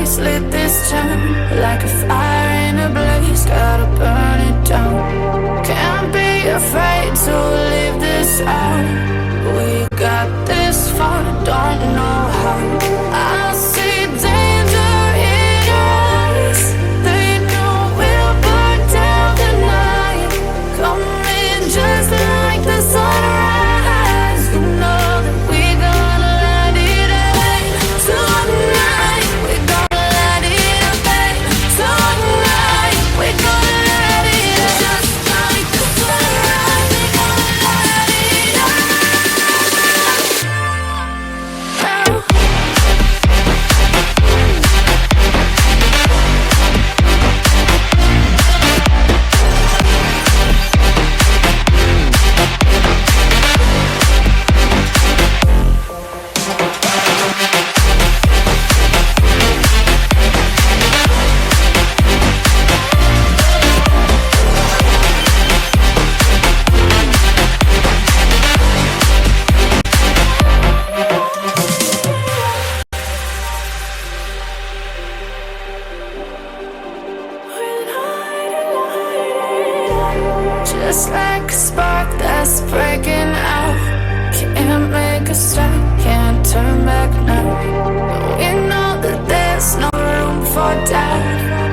eyes lit this town like a fire in a blaze, gotta burn it down. Can't be afraid to leave this out. We got this far, don't know how. I see danger in your eyes. They know we'll burn down the night. Coming just like the sunrise. You know that we gonna light it up tonight. We gonna light it up tonight. We gonna light it up just like the sunrise. We gonna light it up now. Just like a spark that's breaking out. Can't make a stop, can't turn back now. We know that there's no room for doubt.